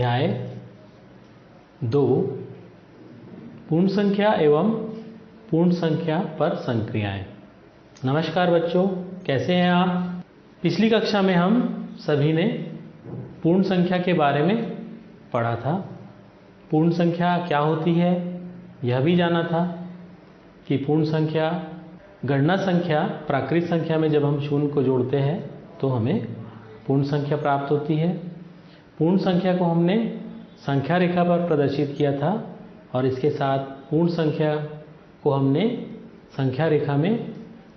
अध्याय 2 पूर्ण संख्या एवं पूर्ण संख्या पर संक्रियाएं। नमस्कार बच्चों, कैसे हैं आप? पिछली कक्षा में हम सभी ने पूर्ण संख्या के बारे में पढ़ा था। पूर्ण संख्या क्या होती है यह भी जाना था कि पूर्ण संख्या गणना संख्या प्राकृत संख्या में जब हम शून्य को जोड़ते हैं तो हमें पूर्ण संख्या प्राप्त होती है। पूर्ण संख्या को हमने संख्या रेखा पर प्रदर्शित किया था और इसके साथ पूर्ण संख्या को हमने संख्या रेखा में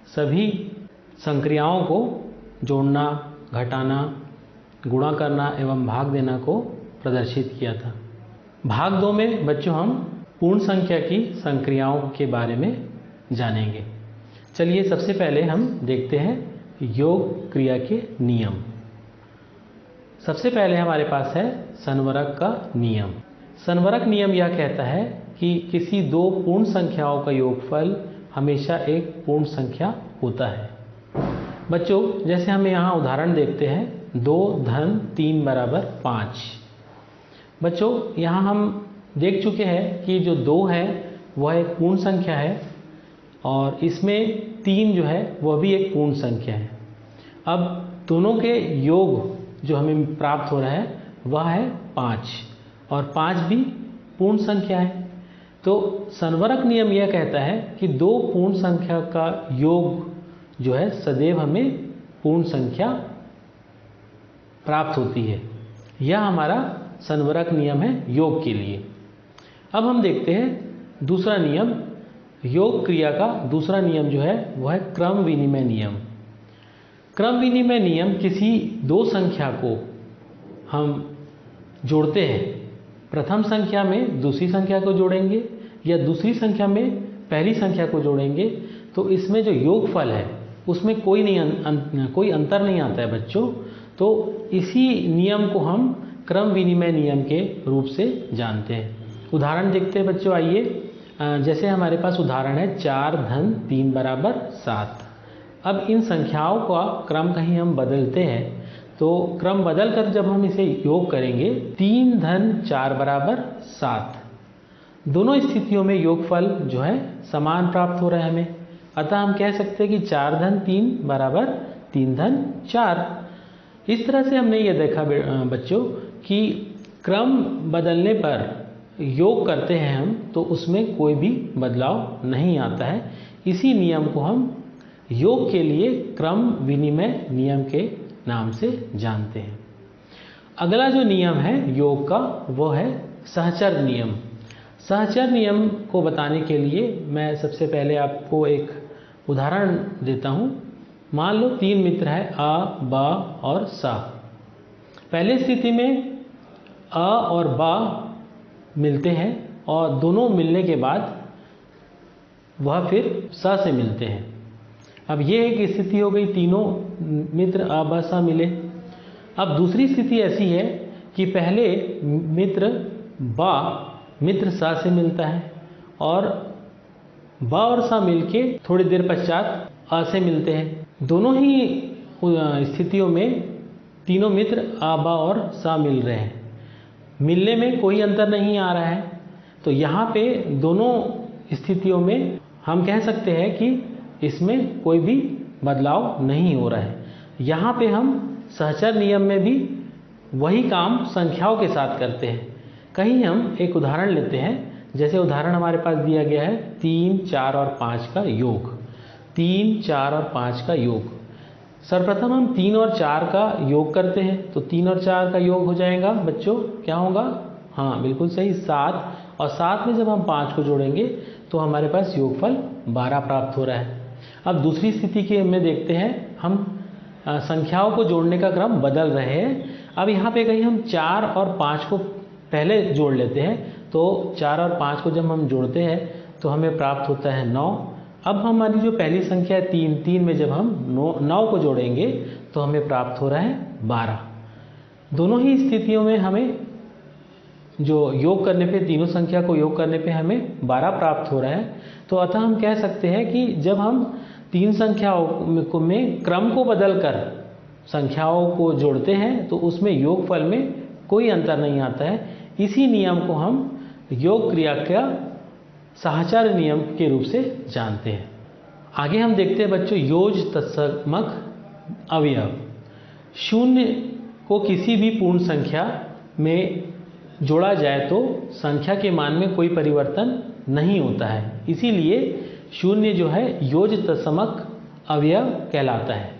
सभी संक्रियाओं को जोड़ना, घटाना, गुणा करना एवं भाग देना को प्रदर्शित किया था। भाग 2 में बच्चों हम पूर्ण संख्या की संक्रियाओं के बारे में जानेंगे। चलिए सबसे पहले हम देखते हैं योग क्रिया के नियम। सबसे पहले हमारे पास है संवरक का नियम। संवरक नियम यह कहता है कि किसी दो पूर्ण संख्याओं का योगफल हमेशा एक पूर्ण संख्या होता है। बच्चों, जैसे हम यहाँ उदाहरण देखते हैं 2 धन 3 बराबर 5। बच्चों, यहाँ हम देख चुके हैं कि जो 2 है वह एक पूर्ण संख्या है और इसमें 3 जो है वह भी एक पूर्ण संख्या है। अब दोनों के योग जो हमें प्राप्त हो रहा है वह है 5 और 5 भी पूर्ण संख्या है। तो संवरक नियम यह कहता है कि दो पूर्ण संख्या का योग जो है सदैव हमें पूर्ण संख्या प्राप्त होती है। यह हमारा संवरक नियम है योग के लिए। अब हम देखते हैं दूसरा नियम। योग क्रिया का दूसरा नियम जो है वह है क्रम विनिमय नियम। क्रम विनिमय नियम किसी दो संख्या को हम जोड़ते हैं। प्रथम संख्या में दूसरी संख्या को जोड़ेंगे या दूसरी संख्या में पहली संख्या को जोड़ेंगे तो इसमें जो योगफल है उसमें कोई अंतर नहीं आता है बच्चों। तो इसी नियम को हम क्रम विनिमय नियम के रूप से जानते हैं। उदाहरण देखते हैं बच्चों, आइए। जैसे हमारे पास उदाहरण है 4 धन 3 बराबर 7। अब इन संख्याओं का क्रम कहीं हम बदलते हैं तो क्रम बदलकर जब हम इसे योग करेंगे 3 धन 4 बराबर 7, दोनों स्थितियों में योगफल जो है समान प्राप्त हो रहा है हमें। अतः हम कह सकते हैं कि 4 धन 3 बराबर 3 धन 4। इस तरह से हमने ये देखा बच्चों कि क्रम बदलने पर योग करते हैं हम तो उसमें कोई भी बदलाव नहीं आता है। इसी नियम को हम योग के लिए क्रम विनिमय नियम के नाम से जानते हैं। अगला जो नियम है योग का वह है सहचर नियम। सहचर नियम को बताने के लिए मैं सबसे पहले आपको एक उदाहरण देता हूँ। मान लो 3 मित्र हैं अ, ब और स। पहली स्थिति में अ और ब मिलते हैं और दोनों मिलने के बाद वह फिर स से मिलते हैं। अब ये एक स्थिति हो गई, तीनों मित्र अ ब स मिले। अब दूसरी स्थिति ऐसी है कि पहले मित्र ब मित्र स से मिलता है और ब और स मिलके थोड़ी देर पश्चात अ से मिलते हैं। दोनों ही स्थितियों में तीनों मित्र अ ब और स मिल रहे हैं, मिलने में कोई अंतर नहीं आ रहा है। तो यहाँ पे दोनों स्थितियों में हम कह सकते हैं कि इसमें कोई भी बदलाव नहीं हो रहा है। यहाँ पे हम सहचर नियम में भी वही काम संख्याओं के साथ करते हैं। कहीं हम एक उदाहरण लेते हैं। जैसे उदाहरण हमारे पास दिया गया है 3, 4 और 5 का योग। 3, 4 और 5 का योग। सर्वप्रथम हम 3 और 4 का योग करते हैं तो 3 और 4 का योग हो जाएगा बच्चों, क्या होगा? हाँ बिल्कुल सही, 7। और 7 में जब हम 5 को जोड़ेंगे तो हमारे पास योगफल 12 प्राप्त हो रहा है। अब दूसरी स्थिति के में देखते हैं, हम संख्याओं को जोड़ने का क्रम बदल रहे हैं। अब यहाँ पे कहीं हम 4 और 5 को पहले जोड़ लेते हैं तो 4 और 5 को जब हम जोड़ते हैं तो हमें प्राप्त होता है 9। अब हमारी जो पहली संख्या है 3 में जब हम 9 को जोड़ेंगे तो हमें प्राप्त हो रहा है 12। दोनों ही स्थितियों में हमें जो योग करने पे, तीनों संख्या को योग करने पे हमें 12 प्राप्त हो रहा है। तो अतः हम कह सकते हैं कि जब हम 3 संख्याओं में क्रम को बदलकर संख्याओं को जोड़ते हैं तो उसमें योगफल में कोई अंतर नहीं आता है। इसी नियम को हम योग क्रिया का साहचर्य नियम के रूप से जानते हैं। आगे हम देखते हैं बच्चों योज तत्समक अवयव। शून्य को किसी भी पूर्ण संख्या में जोड़ा जाए तो संख्या के मान में कोई परिवर्तन नहीं होता है, इसीलिए शून्य जो है योज तत्समक अवयव कहलाता है।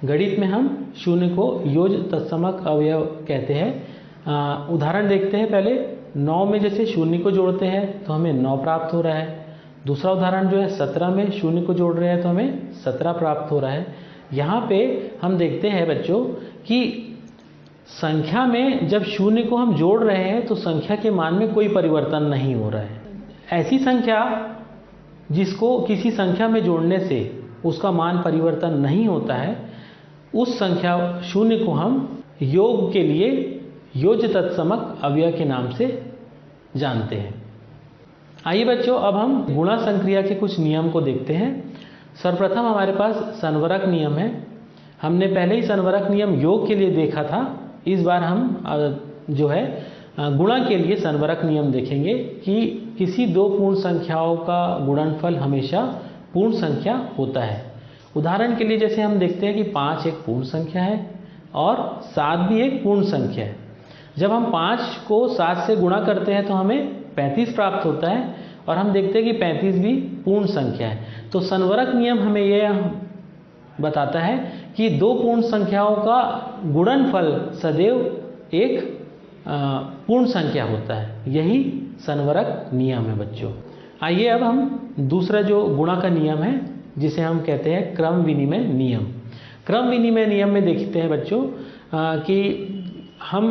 गणित में हम शून्य को योज तत्समक अवयव कहते हैं। उदाहरण देखते हैं पहले। 9 में जैसे शून्य को जोड़ते हैं तो हमें 9 प्राप्त हो रहा है। दूसरा उदाहरण जो है 17 में शून्य को जोड़ रहे हैं तो हमें 17 प्राप्त हो रहा है। यहाँ पे हम देखते हैं बच्चों कि संख्या में जब शून्य को हम जोड़ रहे हैं तो संख्या के मान में कोई परिवर्तन नहीं हो रहा है। ऐसी संख्या जिसको किसी संख्या में जोड़ने से उसका मान परिवर्तन नहीं होता है, उस संख्या शून्य को हम योग के लिए योज तत्समक अवयव के नाम से जानते हैं। आइए बच्चों अब हम गुणा संक्रिया के कुछ नियम को देखते हैं। सर्वप्रथम हमारे पास संवरक नियम है। हमने पहले ही संवरक नियम योग के लिए देखा था। इस बार हम जो है गुणा के लिए संवरक नियम देखेंगे कि किसी दो पूर्ण संख्याओं का गुणनफल हमेशा पूर्ण संख्या होता है। उदाहरण के लिए जैसे हम देखते हैं कि 5 एक पूर्ण संख्या है और 7 भी एक पूर्ण संख्या है। जब हम 5 को 7 से गुणा करते हैं तो हमें 35 प्राप्त होता है और हम देखते हैं कि 35 भी पूर्ण संख्या है। तो संवरक नियम हमें यह बताता है कि दो पूर्ण संख्याओं का गुणनफल सदैव एक पूर्ण संख्या होता है। यही संवरक नियम है बच्चों। आइए अब हम दूसरा जो गुणा का नियम है जिसे हम कहते हैं क्रम विनिमय नियम। क्रम विनिमय नियम में देखते हैं बच्चों कि हम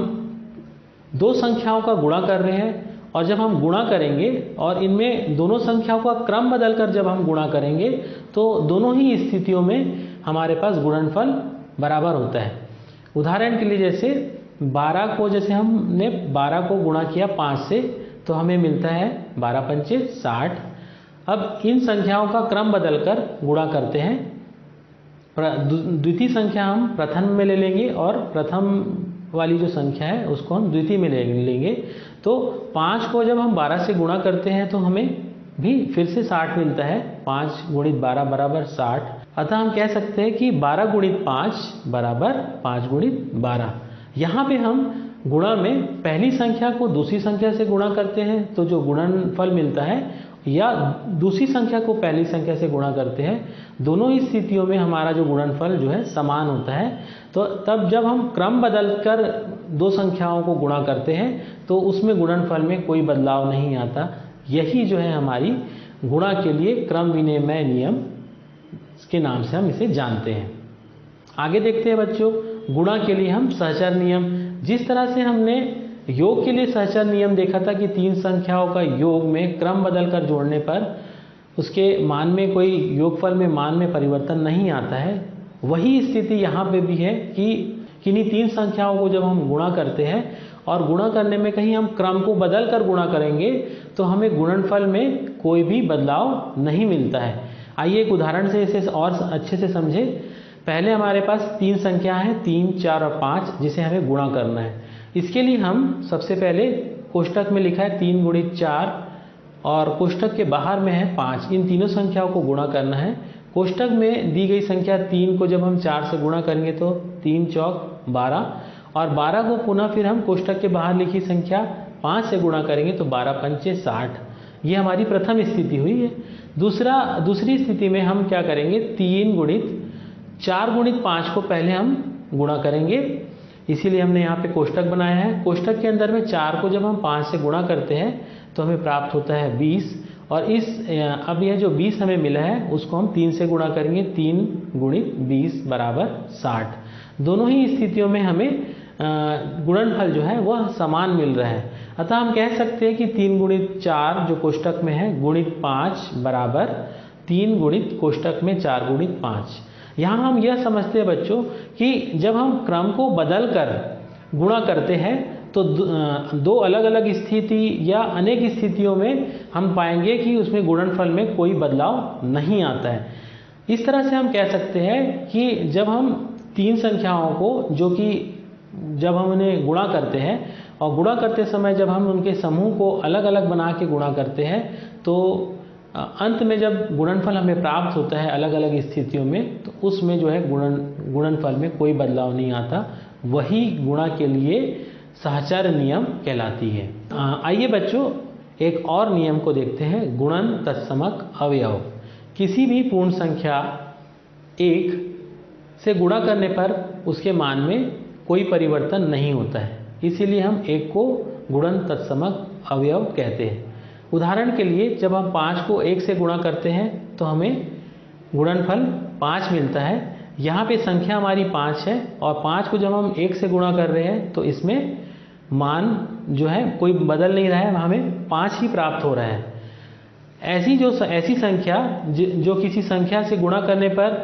दो संख्याओं का गुणा कर रहे हैं और जब हम गुणा करेंगे और इनमें दोनों संख्याओं का क्रम बदलकर जब हम गुणा करेंगे तो दोनों ही स्थितियों में हमारे पास गुणनफल बराबर होता है। उदाहरण के लिए जैसे 12 को जैसे हमने 12 को गुणा किया 5 से तो हमें मिलता है 12 पंचे 60। अब इन संख्याओं का क्रम बदलकर गुणा करते हैं। द्वितीय संख्या हम प्रथम में ले लेंगे और प्रथम वाली जो संख्या है उसको हम द्वितीय में ले लेंगे। तो 5 को जब हम 12 से गुणा करते हैं तो हमें भी फिर से 60 मिलता है। 5 गुणित 12 बराबर 60। अतः हम कह सकते हैं कि 12 गुणित 5 बराबर 5 गुणित 12। यहाँ पे हम गुणा में पहली संख्या को दूसरी संख्या से गुणा करते हैं तो जो गुणनफल मिलता है, या दूसरी संख्या को पहली संख्या से गुणा करते हैं, दोनों ही स्थितियों में हमारा जो गुणनफल जो है समान होता है। तो तब जब हम क्रम बदलकर दो संख्याओं को गुणा करते हैं तो उसमें गुणनफल में कोई बदलाव नहीं आता। यही जो है हमारी गुणा के लिए क्रम विनिमय नियम के नाम से हम इसे जानते हैं। आगे देखते हैं बच्चों गुणा के लिए हम सहचर नियम। जिस तरह से हमने योग के लिए सहचर नियम देखा था कि तीन संख्याओं का योग में क्रम बदलकर जोड़ने पर उसके मान में कोई योगफल में मान में परिवर्तन नहीं आता है, वही स्थिति यहाँ पे भी है कि किन्हीं तीन संख्याओं को जब हम गुणा करते हैं और गुणा करने में कहीं हम क्रम को बदल कर गुणा करेंगे तो हमें गुणनफल में कोई भी बदलाव नहीं मिलता है। आइए एक उदाहरण से इसे और अच्छे से समझे। पहले हमारे पास तीन संख्या है 3, 4 और 5 जिसे हमें गुणा करना है। इसके लिए हम सबसे पहले कोष्टक में लिखा है 3 गुणित 4 और कोष्टक के बाहर में है 5। इन तीनों संख्याओं को गुणा करना है। कोष्टक में दी गई संख्या 3 को जब हम 4 से गुणा करेंगे तो 3 चौक 12 और 12 को पुनः फिर हम कोष्टक के बाहर लिखी संख्या 5 से गुणा करेंगे तो 12 पंचे 60। ये हमारी प्रथम स्थिति हुई है। दूसरी स्थिति में हम क्या करेंगे 3 गुणित 4 गुणित 5 को पहले हम गुणा करेंगे, इसीलिए हमने यहाँ पे कोष्टक बनाया है। कोष्टक के अंदर में 4 को जब हम 5 से गुणा करते हैं तो हमें प्राप्त होता है 20 और अब यह जो 20 हमें मिला है उसको हम 3 से गुणा करेंगे। 3 गुणित 20 बराबर 60। दोनों ही स्थितियों में हमें गुणनफल जो है वह समान मिल रहा है। अतः हम कह सकते हैं कि 3 गुणित 4 जो कोष्टक में है गुणित 5 बराबर 3 गुणित कोष्टक में 4 गुणित 5। यहाँ हम यह समझते हैं बच्चों कि जब हम क्रम को बदल कर गुणा करते हैं तो दो अलग अलग स्थिति या अनेक स्थितियों में हम पाएंगे कि उसमें गुणनफल में कोई बदलाव नहीं आता है। इस तरह से हम कह सकते हैं कि जब हम तीन संख्याओं को जो कि जब हम उन्हें गुणा करते हैं और गुणा करते समय जब हम उनके समूह को अलग अलग बना के गुणा करते हैं तो अंत में जब गुणनफल हमें प्राप्त होता है अलग अलग स्थितियों में, तो उसमें जो है गुणनफल में कोई बदलाव नहीं आता, वही गुणा के लिए सहचर नियम कहलाती है। आइए बच्चों एक और नियम को देखते हैं, गुणन तत्समक अवयव। किसी भी पूर्ण संख्या 1 से गुणा करने पर उसके मान में कोई परिवर्तन नहीं होता है, इसीलिए हम 1 को गुणन तत्समक अवयव कहते हैं। उदाहरण के लिए जब हम 5 को 1 से गुणा करते हैं तो हमें गुणनफल 5 मिलता है। यहाँ पे संख्या हमारी 5 है और 5 को जब हम 1 से गुणा कर रहे हैं तो इसमें मान जो है कोई बदल नहीं रहा है, हमें 5 ही प्राप्त हो रहा है। ऐसी संख्या जो किसी संख्या से गुणा करने पर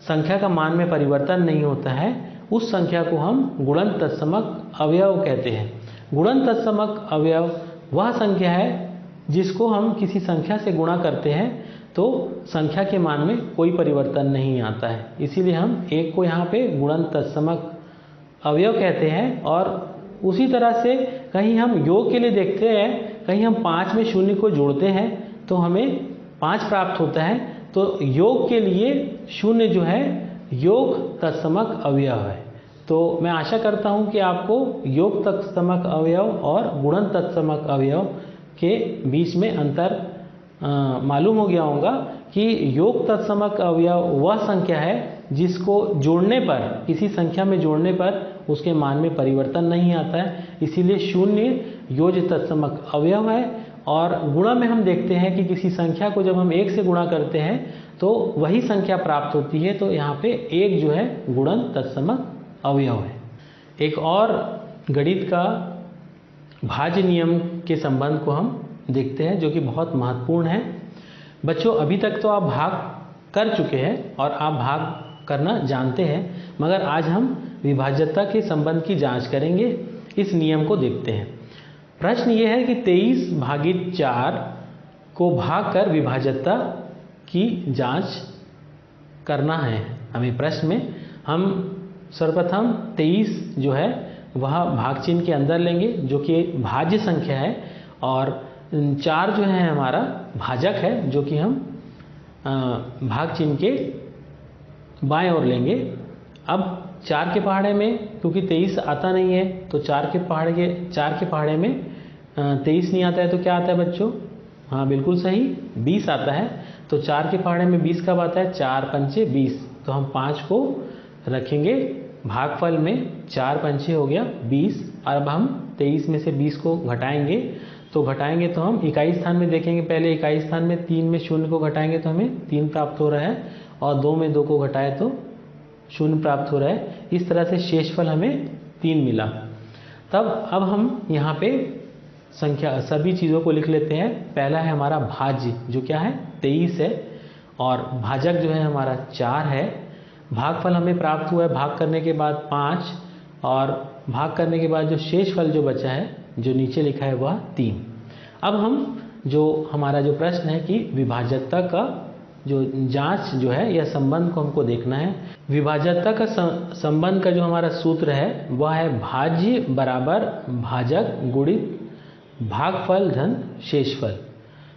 संख्या का मान में परिवर्तन नहीं होता है, उस संख्या को हम गुणन तत्समक अवयव कहते हैं। गुणन तत्समक अवयव वह संख्या है जिसको हम किसी संख्या से गुणा करते हैं तो संख्या के मान में कोई परिवर्तन नहीं आता है, इसीलिए हम 1 को यहाँ पे गुणन तत्समक अवयव कहते हैं। और उसी तरह से कहीं हम योग के लिए देखते हैं, कहीं हम 5 में 0 को जोड़ते हैं तो हमें 5 प्राप्त होता है, तो योग के लिए 0 जो है योग तत्समक अवयव है। तो मैं आशा करता हूँ कि आपको योग तत्समक अवयव और गुणन तत्समक अवयव के बीच में अंतर मालूम हो गया होगा कि योग तत्समक अवयव वह संख्या है जिसको जोड़ने पर, किसी संख्या में जोड़ने पर उसके मान में परिवर्तन नहीं आता है, इसीलिए 0 योज तत्समक अवयव है। और गुणा में हम देखते हैं कि किसी संख्या को जब हम 1 से गुणा करते हैं तो वही संख्या प्राप्त होती है, तो यहाँ पे 1 जो है गुणन तत्समक अवयव है। एक और गणित का भाज्य नियम के संबंध को हम देखते हैं जो कि बहुत महत्वपूर्ण है। बच्चों अभी तक तो आप भाग कर चुके हैं और आप भाग करना जानते हैं, मगर आज हम विभाज्यता के संबंध की जांच करेंगे। इस नियम को देखते हैं। प्रश्न ये है कि 23/4 को भाग कर विभाज्यता की जांच करना है हमें। प्रश्न में हम सर्वप्रथम 23 जो है वह भाग चिन्ह के अंदर लेंगे जो कि भाज्य संख्या है, और 4 जो है हमारा भाजक है जो कि हम भाग चिन्ह के बाएं ओर लेंगे। अब 4 के पहाड़े में क्योंकि 23 आता नहीं है तो 4 के पहाड़े में 23 नहीं आता है तो क्या आता है बच्चों? हाँ बिल्कुल सही, 20 आता है। तो 4 के पहाड़े में 20 कब आता है? 4 पंचे 20। तो हम 5 को रखेंगे भागफल में, 4 पंचे हो गया 20। और अब हम 23 में से 20 को घटाएंगे तो हम इकाई स्थान में देखेंगे। पहले इकाई स्थान में 3 में 0 को घटाएंगे तो हमें 3 प्राप्त हो रहा है, और 2 में 2 को घटाए तो 0 प्राप्त हो रहा है। इस तरह से शेषफल हमें 3 मिला। तब अब हम यहाँ पे संख्या सभी चीज़ों को लिख लेते हैं। पहला है हमारा भाज्य जो क्या है 23 है, और भाजक जो है हमारा 4 है। भागफल हमें प्राप्त हुआ है भाग करने के बाद 5, और भाग करने के बाद जो शेषफल जो बचा है जो नीचे लिखा है वह 3। अब हम जो हमारा जो प्रश्न है कि विभाज्यता का जो जांच जो है या संबंध को हमको देखना है। विभाज्यता का संबंध का जो हमारा सूत्र है वह है भाज्य बराबर भाजक गुणित भागफल धन शेषफल।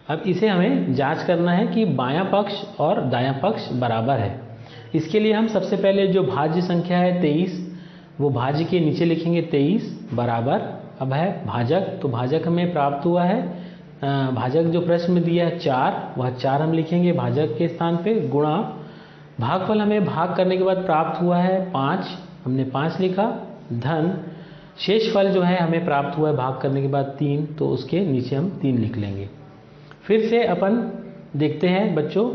अब इसे हमें जांच करना है कि बायां पक्ष और दायां पक्ष बराबर है। इसके लिए हम सबसे पहले जो भाज्य संख्या है 23, वो भाज्य के नीचे लिखेंगे 23 बराबर, अब है भाजक, तो भाजक हमें प्राप्त हुआ है, भाजक जो प्रश्न में दिया है 4, वह 4 हम लिखेंगे भाजक के स्थान पे, गुणा भागफल हमें भाग करने के बाद प्राप्त हुआ है 5, हमने 5 लिखा, धन शेषफल जो है हमें प्राप्त हुआ है भाग करने के बाद 3, तो उसके नीचे हम 3 लिख लेंगे। फिर से अपन देखते हैं बच्चों,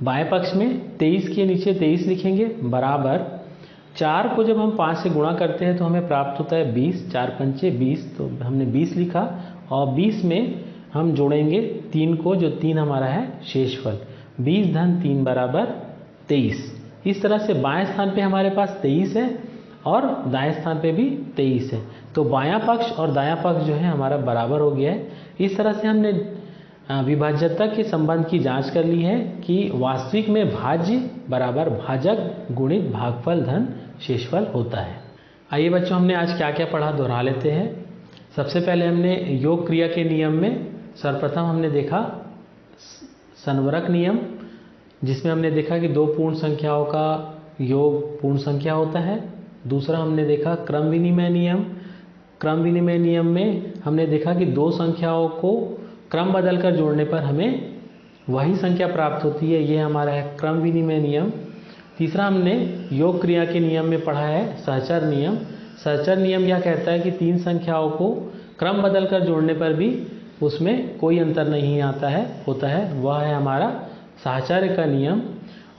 बाएं पक्ष में 23 के नीचे 23 लिखेंगे बराबर 4 को जब हम 5 से गुणा करते हैं तो हमें प्राप्त होता है 20, 4 पंचे 20, तो हमने 20 लिखा, और 20 में हम जोड़ेंगे 3 को, जो 3 हमारा है शेषफल, 20 धन 3 बराबर 23। इस तरह से बाएं स्थान पे हमारे पास 23 है और दाएं स्थान पे भी 23 है, तो बायां पक्ष और दायां पक्ष जो है हमारा बराबर हो गया है। इस तरह से हमने विभाज्यता के संबंध की जांच कर ली है कि वास्तविक में भाज्य बराबर भाजक गुणित भागफल धन शेषफल होता है। आइए बच्चों, हमने आज क्या क्या पढ़ा दोहरा लेते हैं। सबसे पहले हमने योग क्रिया के नियम में सर्वप्रथम हमने देखा संवरक नियम, जिसमें हमने देखा कि दो पूर्ण संख्याओं का योग पूर्ण संख्या होता है। दूसरा हमने देखा क्रम विनिमय नियम। क्रम विनिमय नियम में हमने देखा कि दो संख्याओं को क्रम बदलकर जोड़ने पर हमें वही संख्या प्राप्त होती है, ये हमारा है क्रम विनिमय नियम। तीसरा हमने योग क्रिया के नियम में पढ़ा है सहचर नियम। सहचर नियम यह कहता है कि तीन संख्याओं को क्रम बदलकर जोड़ने पर भी उसमें कोई अंतर नहीं आता है होता है, वह है हमारा साहचर्य का नियम।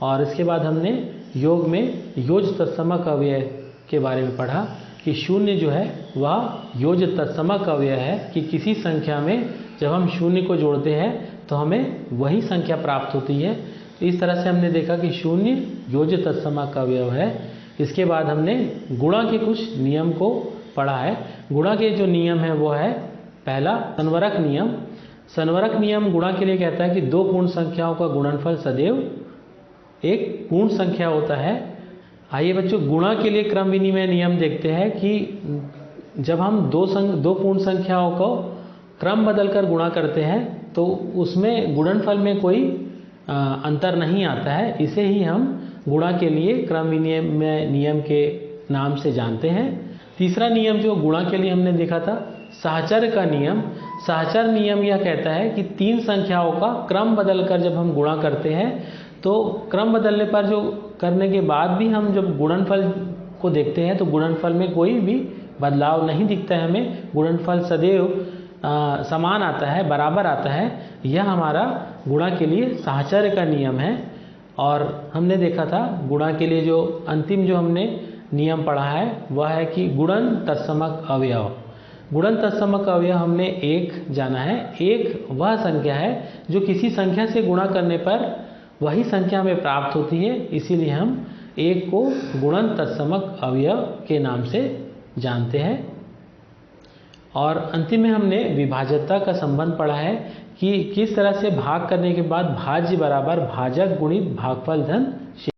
और इसके बाद हमने योग में योज तत्समक अव्यय के बारे में पढ़ा कि शून्य जो है वह योज तत्समक अव्यय है, कि किसी संख्या में जब हम शून्य को जोड़ते हैं तो हमें वही संख्या प्राप्त होती है। इस तरह से हमने देखा कि शून्य योज तत्समक अवयव है। इसके बाद हमने गुणा के कुछ नियम को पढ़ा है। गुणा के जो नियम है वो है पहला संवरक नियम। संवरक नियम गुणा के लिए कहता है कि दो पूर्ण संख्याओं का गुणनफल सदैव एक पूर्ण संख्या होता है। आइए बच्चों, गुणा के लिए क्रम विनिमय नियम देखते हैं कि जब हम दो पूर्ण संख्याओं को क्रम बदलकर गुणा करते हैं तो उसमें गुणनफल में कोई अंतर नहीं आता है। इसे ही हम गुणा के लिए क्रम विनिमय नियम के नाम से जानते हैं। तीसरा नियम जो गुणा के लिए हमने देखा था साहचर्य का नियम। साहचर्य नियम यह कहता है कि तीन संख्याओं का क्रम बदलकर जब हम गुणा करते हैं तो क्रम बदलने पर जो करने के बाद भी हम जब गुणनफल को देखते हैं तो गुणनफल में कोई भी बदलाव नहीं दिखता है हमें, गुणनफल सदैव समान आता है, बराबर आता है। यह हमारा गुणा के लिए साहचर्य का नियम है। और हमने देखा था गुणा के लिए जो अंतिम जो हमने नियम पढ़ा है वह है कि गुणन तत्समक अवयव। गुणन तत्समक अवयव हमने एक जाना है। एक वह संख्या है जो किसी संख्या से गुणा करने पर वही संख्या में प्राप्त होती है, इसीलिए हम एक को गुणन तत्समक अवयव के नाम से जानते हैं। और अंतिम में हमने विभाज्यता का संबंध पढ़ा है कि किस तरह से भाग करने के बाद भाज्य बराबर भाजक गुणित भागफल धन